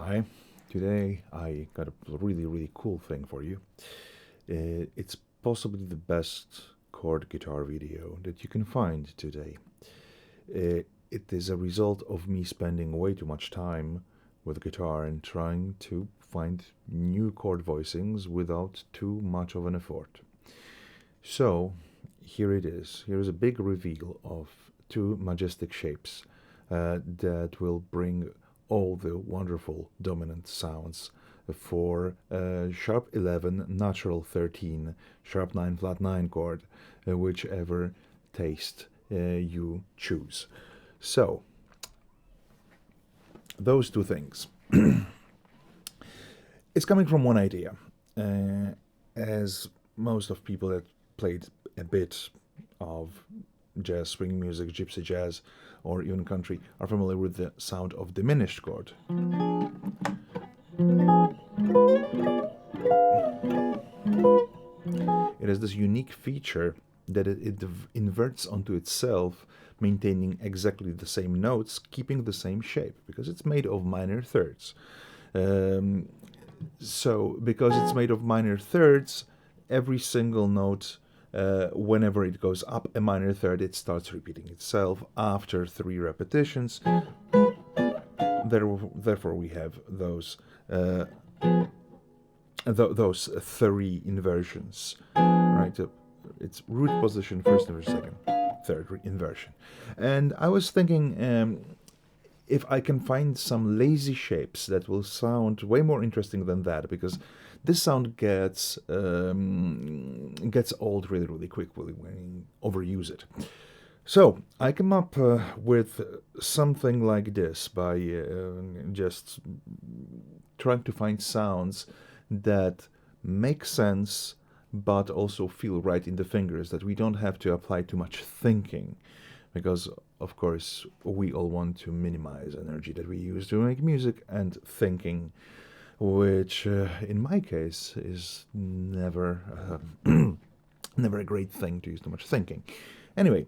Hi, today I got a really cool thing for you. It's possibly the best chord guitar video that you can find today. It is a result of me spending way too much time with guitar and trying to find new chord voicings without too much of an effort. So, here it is. Here is a big reveal of two majestic shapes that will bring all the wonderful dominant sounds for sharp 11, natural 13, sharp 9, flat 9 chord, whichever taste you choose. So, those two things. It's coming from one idea. As most of people that played a bit of jazz, swing music, gypsy jazz, or even country are familiar with the sound of diminished chord. It has this unique feature that it inverts onto itself, maintaining exactly the same notes, keeping the same shape, because it's made of minor thirds. So, because it's made of minor thirds, every single note, whenever it goes up a minor third, it starts repeating itself after 3 repetitions. Therefore, we have those 3 inversions, right? It's root position, first inversion, second, third inversion. And I was thinking, if I can find some lazy shapes that will sound way more interesting than that, because this sound gets old really quickly when you overuse it. So I came up with something like this by just trying to find sounds that make sense but also feel right in the fingers, that we don't have to apply too much thinking, because of course we all want to minimize energy that we use to make music, and thinking, which in my case is never never a great thing to use too much thinking. Anyway,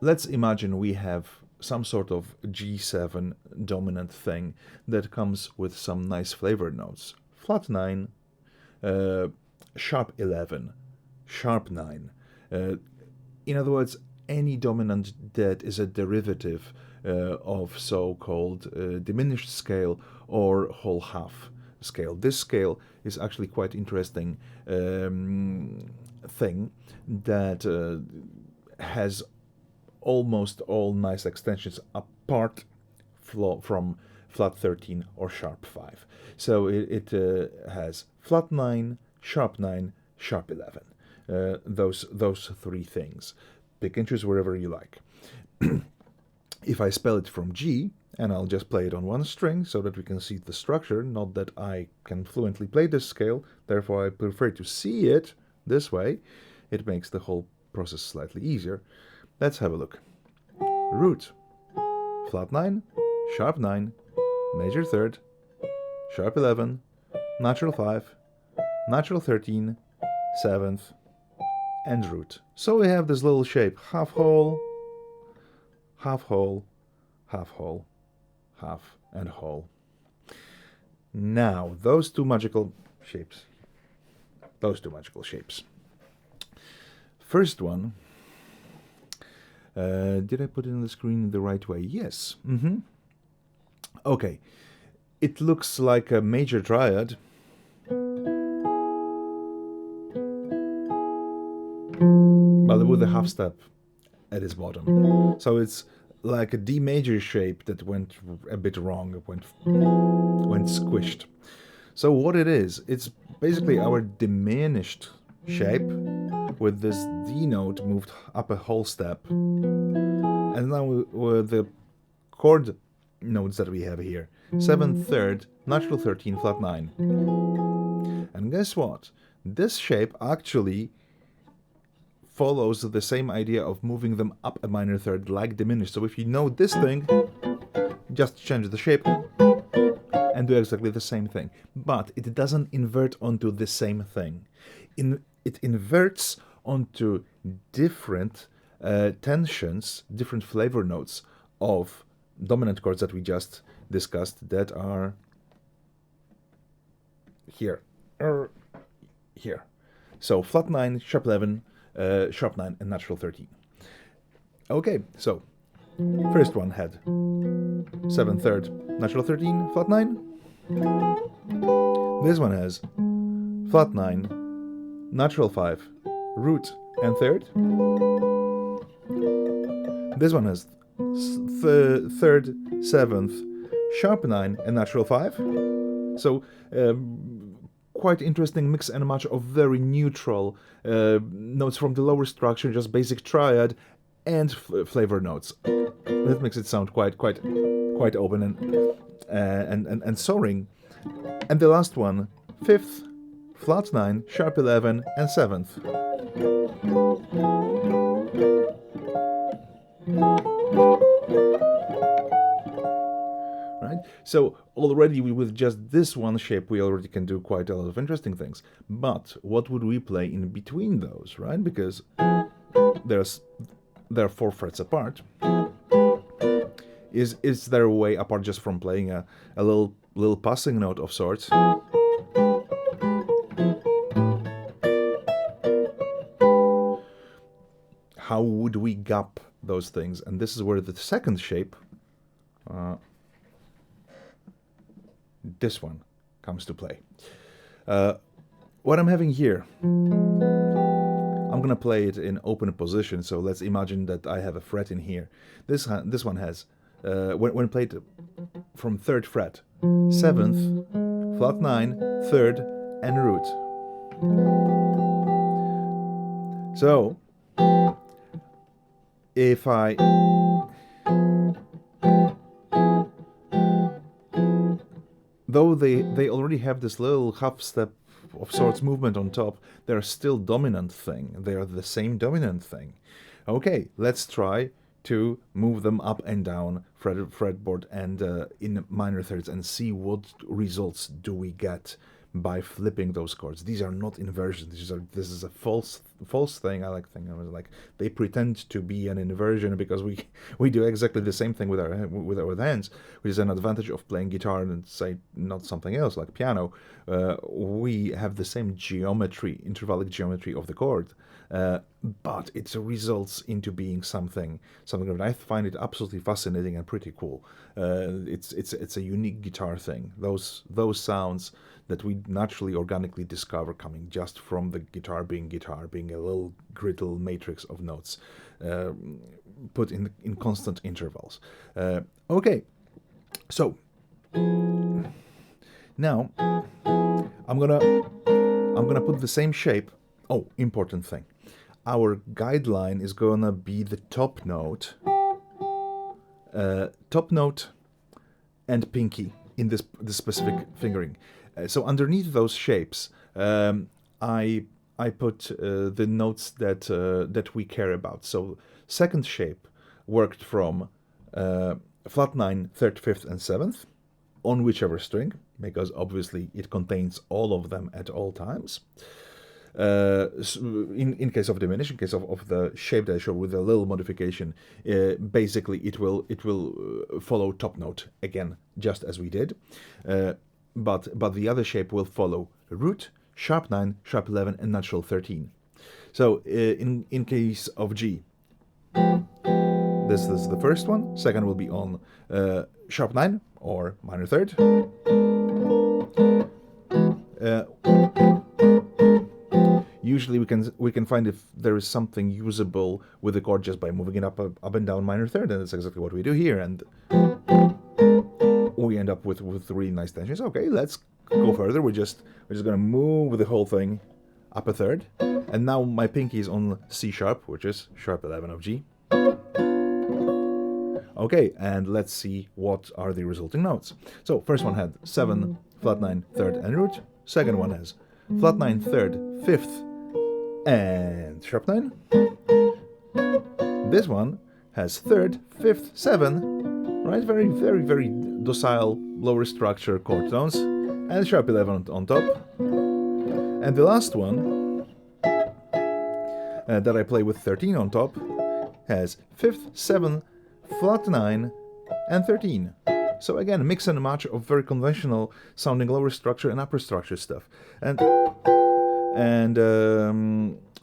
let's imagine we have some sort of G7 dominant thing that comes with some nice flavored notes. Flat 9, sharp 11, sharp 9. In other words, any dominant that is a derivative of so-called diminished scale or whole half scale. This scale is actually quite interesting thing that has almost all nice extensions apart from flat 13 or sharp 5. So it has flat 9, sharp 9, sharp 11. Those 3 things. Pick and choose wherever you like. If I spell it from G, and I'll just play it on one string so that we can see the structure, not that I can fluently play this scale, therefore I prefer to see it this way. It makes the whole process slightly easier. Let's have a look. Root, flat 9, sharp 9, major third, sharp 11, natural 5, natural 13, 7th, and root. So we have this little shape, half whole, half whole, half whole, half and whole. Now, those two magical shapes. First one, did I put it on the screen the right way? Yes. Okay, it looks like a major triad, but with a half step at its bottom. So it's like a D major shape that went a bit wrong, went squished. So what it is, it's basically our diminished shape with this D note moved up a whole step. And now with the chord notes that we have here, 7th, 3rd, natural 13, flat 9. And guess what? This shape actually follows the same idea of moving them up a minor third like diminished. So if you know this thing, just change the shape and do exactly the same thing. But it doesn't invert onto the same thing. It inverts onto different tensions, different flavor notes of dominant chords that we just discussed that are here, or here. So flat 9, sharp 11, sharp 9, and natural 13. Okay, so first one had 7 third, natural 13, flat 9. This one has flat 9, natural 5, root, and third. This one has third, 7th, sharp 9, and natural 5. So quite interesting mix and match of very neutral notes from the lower structure, just basic triad, and flavor notes. That makes it sound quite open and soaring. And the last one, 5th, flat 9, sharp 11, and 7th. Right? So already with just this one shape we already can do quite a lot of interesting things. But what would we play in between those, right? Because they're 4 frets apart. Is there a way apart just from playing a little passing note of sorts? How would we gap those things? And this is where the second shape, this one, comes to play. What I'm having here, I'm gonna play it in open position. So let's imagine that I have a fret in here. This one has, when played from 3rd fret, 7th, flat 9, 3rd, and root. So if I though they already have this little half step of sorts movement on top, they're still dominant thing. They're the same dominant thing. Okay, let's try to move them up and down fretboard and in minor thirds and see what results do we get by flipping those chords. These are not inversions. This is a false thing. I was like they pretend to be an inversion because we do exactly the same thing with our hands, which is an advantage of playing guitar and say not something else like piano. We have the same geometry, intervallic geometry of the chord, but it results into being something that I find it absolutely fascinating and pretty cool. It's a unique guitar thing. Those sounds that we naturally, organically discover coming just from the guitar being a little griddle matrix of notes put in constant intervals. Okay, so now I'm gonna put the same shape. Oh, important thing. Our guideline is gonna be the top note and pinky in this specific fingering. So underneath those shapes, I put the notes that we care about. So second shape worked from flat 9, 3rd, 5th, and 7th on whichever string, because obviously it contains all of them at all times. In case of diminished, in case of the shape that I showed with a little modification, basically it will follow top note again, just as we did. But the other shape will follow root, sharp 9, sharp 11, and natural 13. So in case of G, this is the first one. Second will be on sharp 9 or minor 3rd. Usually we can find if there is something usable with the chord just by moving it up and down minor 3rd, and that's exactly what we do here. And we end up with really nice tensions. Okay, let's go further. We're just gonna move the whole thing up a 3rd, and now my pinky is on C sharp, which is sharp 11 of G. Okay, and let's see what are the resulting notes. So first one had 7, flat 9, 3rd, and root. Second one has flat 9, 3rd, 5th, and sharp 9. This one has 3rd, 5th, 7, right? Very, very, very docile, lower structure chord tones, and sharp 11 on top. And the last one that I play with 13 on top has 5th, 7, flat 9, and 13. So again, a mix and a match of very conventional sounding lower structure and upper structure stuff. And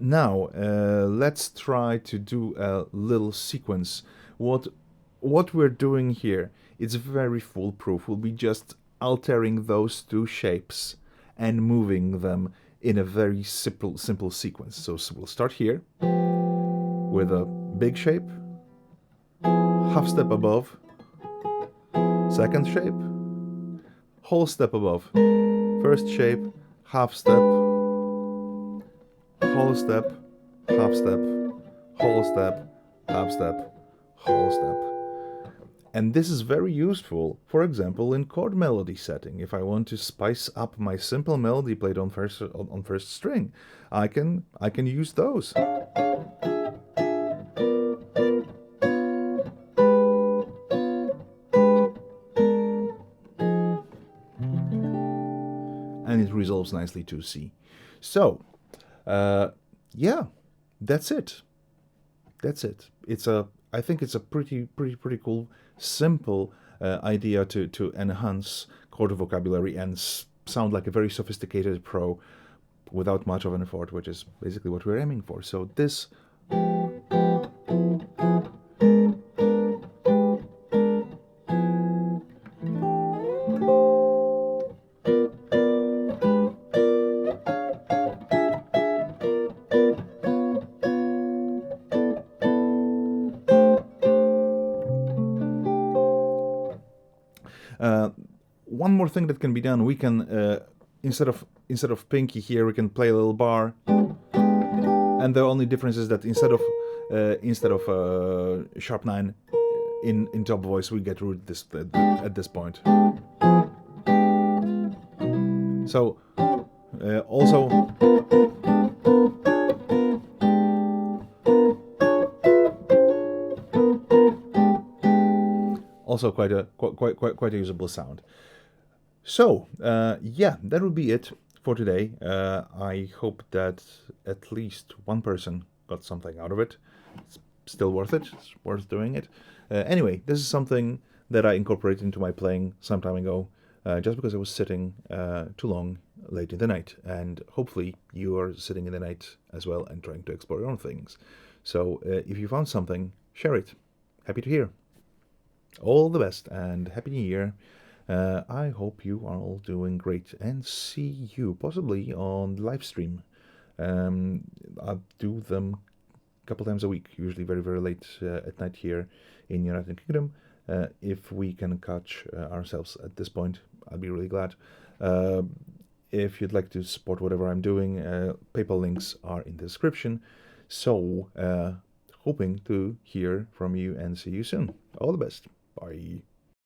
now let's try to do a little sequence. What we're doing here, it's very foolproof. We'll be just altering those two shapes and moving them in a very simple sequence. So we'll start here with a big shape, half step above, second shape, whole step above, first shape, half step, whole step, half step, whole step, half step, whole step. And this is very useful, for example, in chord melody setting. If I want to spice up my simple melody played on first string, I can use those. And it resolves nicely to C. So, yeah, that's it. That's it. I think it's a pretty cool, simple idea to enhance chord vocabulary and sound like a very sophisticated pro without much of an effort, which is basically what we're aiming for. So this. One more thing that can be done, we can instead of pinky here, we can play a little bar, and the only difference is that instead of sharp 9 in top voice, we get root this at this point. So also quite a usable sound. So yeah, that would be it for today. I hope that at least one person got something out of it. It's still worth it. It's worth doing it. Anyway, this is something that I incorporated into my playing some time ago, just because I was sitting too long late in the night, and hopefully you are sitting in the night as well and trying to explore your own things. So if you found something, share it. Happy to hear. All the best and Happy New Year. I hope you are all doing great, and see you possibly on live stream. I do them a couple times a week, usually very, very late at night here in United Kingdom. If we can catch ourselves at this point, I'll be really glad. If you'd like to support whatever I'm doing, PayPal links are in the description. So, hoping to hear from you and see you soon. All the best. Bye.